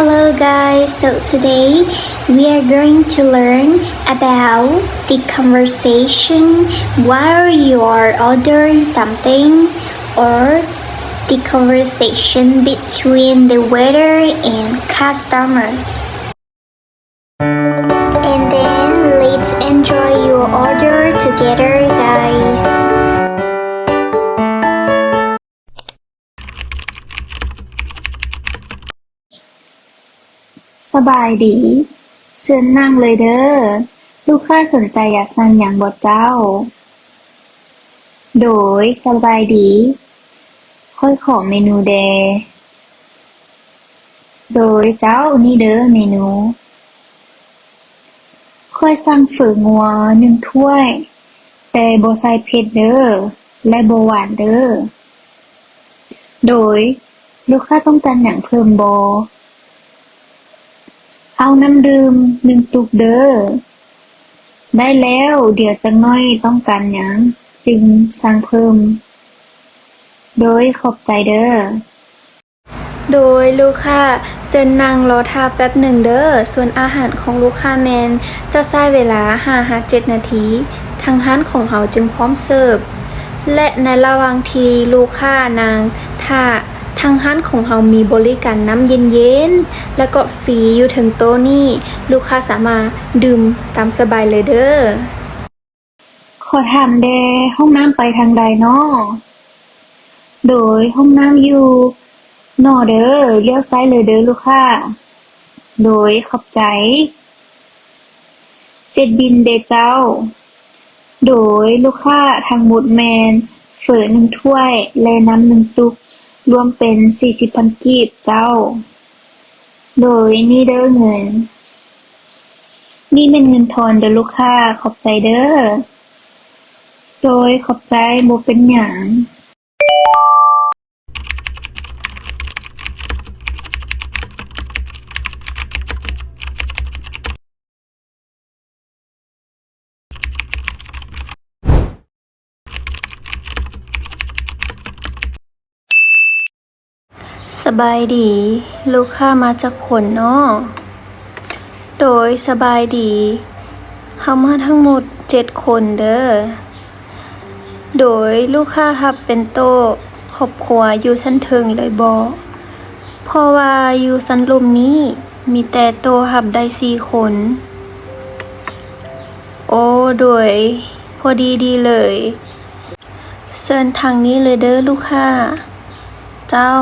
Hello guys, so today we are going to learn about the conversation while you are ordering something or the conversation between the waiter and customers. And then let's enjoy your order together guys. สบายดีเชิญนั่งเลยเด้อลูกค้าสนใจอยากสั่งหยังบ่เจ้าโดยสบายดีค่อยขอเมนูแดโดยเจ้านี่เด้อเมนูค่อยสั่งเฝองัว1ถ้วยแต่บ่ใส่เผ็ดเด้อและบ่หวานเด้อโดยลูกค้าต้องการหยังเพิ่มบ่เอาน้ำดื่ม1ตุกเด้อได้แล้วเดี๋ยวจักหน่อยต้องการหยังจึงสั่งเพิ่มโดยขอบใจเด้อโดยลูกค้าเชิญนั่งรอท่าแป๊บหนึ่งเด้อส่วนอาหารของลูกค้าแมนจะใช้เวลา 5-7 นาทีทางร้านของเราจึงพร้อมเสิร์ฟและในระหว่างที่ลูกค้านางถ้าทางร้านของเรามีบริการน้ำเย็นๆและก็ฟรีอยู่ถึงโต๊ะนี้ลูกค้าสามารถดื่มตามสบายเลยเด้อขอถามแด่ห้องน้ำไปทางใดน้อโดยห้องน้ำอยู่นอเด้อเลี้ยวซ้ายเลยเด้อลูกค้าโดยขอบใจเสร็จบิลเด้อเจ้าโดยลูกค้าทั้งหมดแมนเฝอ1ถ้วยและน้ำ1ตุกรวมเป็น 40,000 กีบเจ้าโดยนี่เด้อเงินนี่เป็นเงินทอนเด้อลูกค้าขอบใจเด้อโดยขอบใจบ่เป็นหยังสบายดีลูกค้ามาจากคนเนาะโดยสบายดีเฮามาทั้งหมด7คนเด้อโดยลูกค้ารับเป็นโต๊ะครอบครัวอยู่ชั้นเทิงเลยบ่เพราะว่าอยู่ชั้นลมนี้มีแต่โต๊ะรับได้4คนโอ้โดยพอดีเลยเชิญทางนี้เลยเด้อลูกค้าเจ้า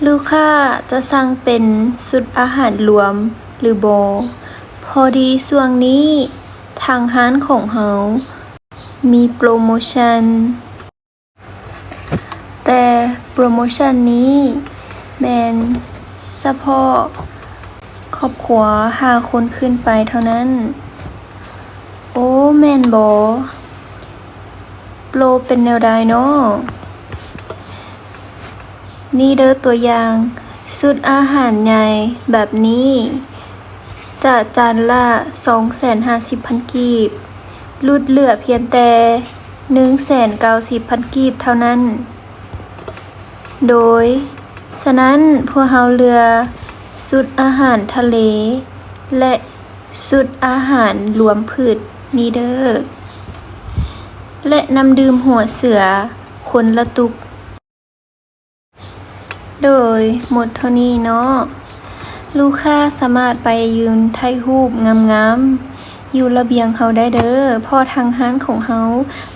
ลูกค้าจะสั่งเป็นชุดอาหารรวมหรือบ่พอดีช่วงนี้ทางร้านของเฮามีโปรโมชั่นแต่โปรโมชั่นนี้แม่นเฉพาะครอบครัว5คนขึ้นไปเท่านั้นโอ้แม่นบ่โปรเป็นแนวใดเนาะนี่เด้อตัวอย่างชุดอาหารใหญ่แบบนี้จะจานละ 250,000 กีบลดเหลือเพียงแต่ 190,000 กีบเท่านั้นโดยฉะนั้นพวกเราเหลือชุดอาหารทะเลและชุดอาหารรวมพืชนี่เด้อและน้ำดื่มหัวเสือคนละตุกโดยหมดเท่านี้เนาะลูกค้าสามารถไปยืนถ่ายรูปงามๆอยู่ระเบียงเฮาได้เด้อเพราะทางร้านของเฮา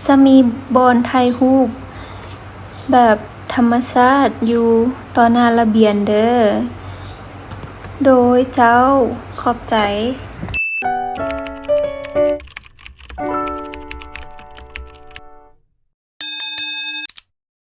จะมีบอนถ่ายรูปแบบธรรมชาติอยู่ต่อหน้าระเบียงเด้อโดยเจ้าขอบใจ